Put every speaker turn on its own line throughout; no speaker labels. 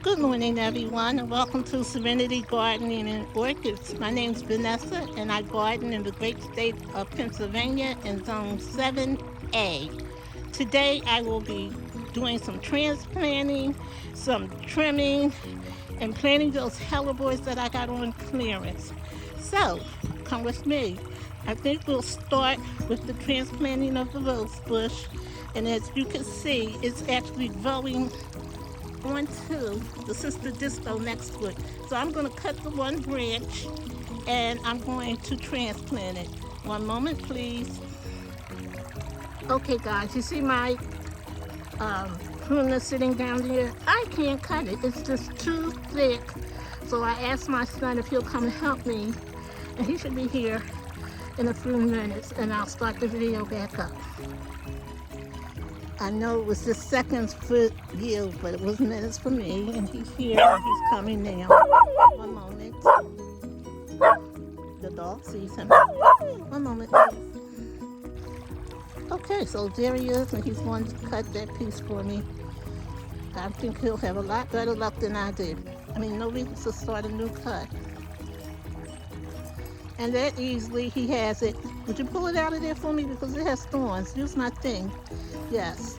Good morning, everyone, and welcome to Serenity Gardening and Orchids. My name is Vanessa, and I garden in the great state of Pennsylvania in Zone 7A. Today, I will be doing some transplanting, some trimming, and planting those hellebores that I got on clearance. So, come with me. I think we'll start with the transplanting of the rose bush, and as you can see, it's actually growing onto the sister disco next to it. So I'm going to cut the one branch and I'm going to transplant it. One moment, please. Okay, guys, you see my pruna sitting down there? I can't cut it. It's just too thick. So I asked my son if he'll come and help me, and he should be here in a few minutes, and I'll start the video back up. I know it was just seconds for you, but it was minutes for me, and he's here, and he's coming now. One moment. The dog sees him. One moment, please. Okay, so there he is, and he's going to cut that piece for me. I think he'll have a lot better luck than I did. I mean, no reason to start a new cut. And that easily, he has it. Would you pull it out of there for me? Because it has thorns. Use my thing. Yes.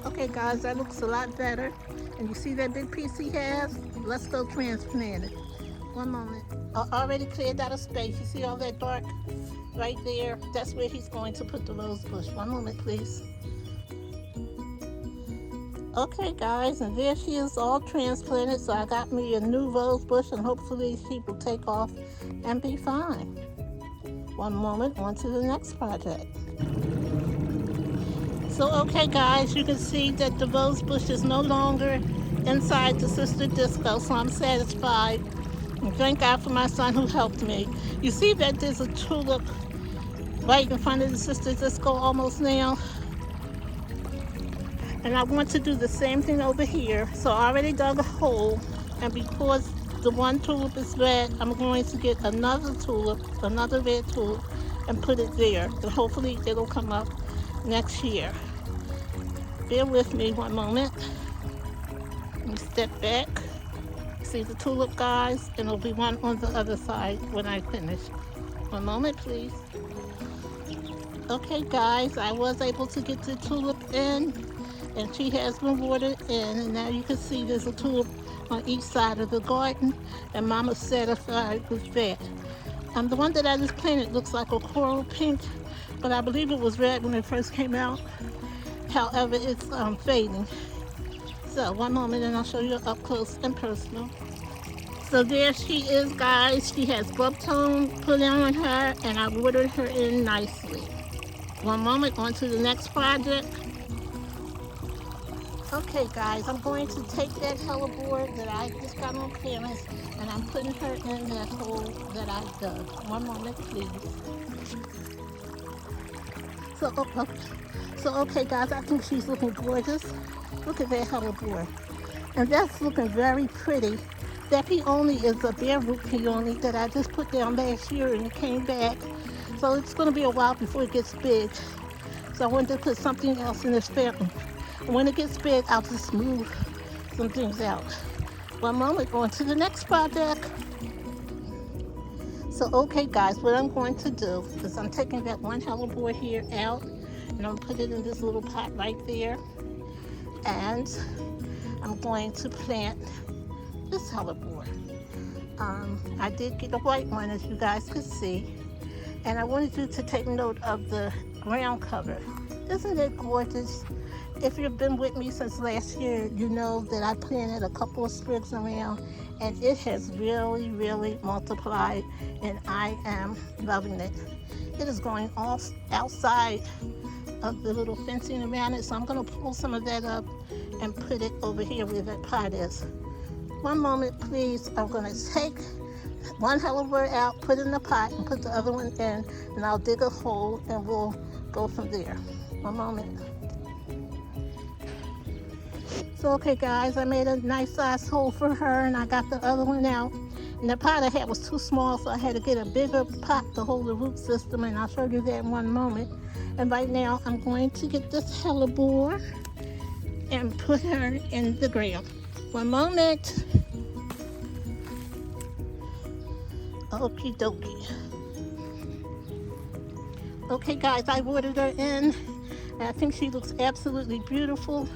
Okay, guys, that looks a lot better. And you see that big piece he has? Let's go transplant it. One moment. I already cleared out a space. You see all that dark right there? That's where he's going to put the rose bush. One moment, please. Okay, guys, and there she is all transplanted. So I got me a new rose bush, and hopefully she will take off and be fine. One moment, on to the next project. So, okay, guys, you can see that the rose bush is no longer inside the sister disco, so I'm satisfied. And thank God for my son who helped me. You see that there's a tulip right in front of the sister disco almost now. And I want to do the same thing over here. So I already dug a hole, and because the one tulip is red, I'm going to get another tulip, another red tulip, and put it there. And hopefully it'll come up next year. Bear with me one moment. Let me step back. See the tulip, guys, and there'll be one on the other side when I finish. One moment, please. Okay, guys, I was able to get the tulip in, and she has been watered in, and now you can see there's a tulip on each side of the garden, and Mama's satisfied with that. The one that I just planted looks like a coral pink, but I believe it was red when it first came out. However, it's fading. So one moment and I'll show you up close and personal. So there she is, guys. She has grub tone put on her, and I watered her in nicely. One moment, on to the next project. Okay, guys, I'm going to take that hellebore that I just got on clearance, and I'm putting her in that hole that I dug. One moment, please. So okay, guys, I think she's looking gorgeous. Look at that hellebore. And that's looking very pretty. That peony is a bare root peony that I just put down last year, and it came back. So it's going to be a while before it gets big. So I wanted to put something else in this fountain. And when it gets big, I'll just move some things out. One moment, on to the next project. So, okay, guys, what I'm going to do is I'm taking that one hellebore here out, and I'm putting it in this little pot right there. And I'm going to plant this hellebore. I did get a white one, as you guys could see. And I wanted you to take note of the ground cover. Isn't it gorgeous? If you've been with me since last year, you know that I planted a couple of sprigs around, and it has really, really multiplied, and I am loving it. It is going off outside of the little fencing around it, so I'm going to pull some of that up and put it over here where that pot is. One moment, please. I'm going to take one hellebore out, put it in the pot, and put the other one in, and I'll dig a hole, and we'll go from there. One moment. So, okay, guys, I made a nice size hole for her, and I got the other one out. And the pot I had was too small, so I had to get a bigger pot to hold the root system, and I'll show you that in one moment. And right now, I'm going to get this hellebore and put her in the ground. One moment. Okie dokie. Okay, guys, I watered her in. And I think she looks absolutely beautiful.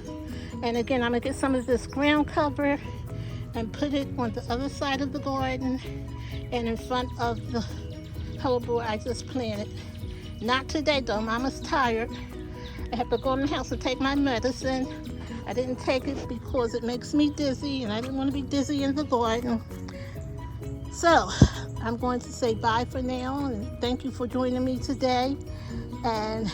And again, I'm going to get some of this ground cover and put it on the other side of the garden and in front of the hellebore I just planted. Not today, though. Mama's tired. I have to go in the house to take my medicine. I didn't take it because it makes me dizzy, and I didn't want to be dizzy in the garden. So, I'm going to say bye for now, and thank you for joining me today. And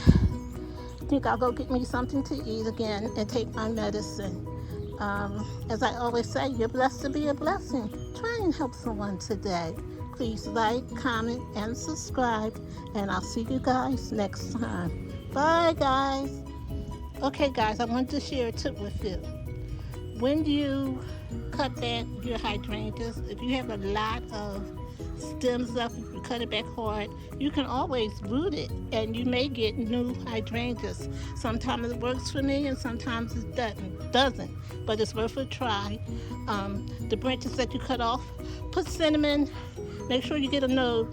I think I'll go get me something to eat again and take my medicine. As I always say, you're blessed to be a blessing. Try and help someone today. Please like, comment, and subscribe, and I'll see you guys next time. Bye, guys. Okay, guys, I wanted to share a tip with you. When you cut back your hydrangeas, if you have a lot of stems up, if you cut it back hard, you can always root it, and you may get new hydrangeas. Sometimes it works for me, and sometimes it doesn't, but it's worth a try. The branches that you cut off, put cinnamon, make sure you get a node,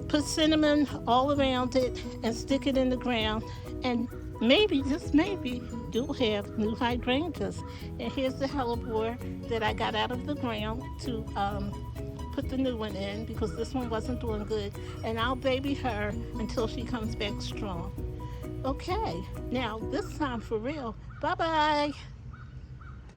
put cinnamon all around it and stick it in the ground, and maybe, just maybe, you'll have new hydrangeas. And here's the hellebore that I got out of the ground to put the new one in, because this one wasn't doing good, and I'll baby her until she comes back strong. Okay, now this time for real. Bye-bye.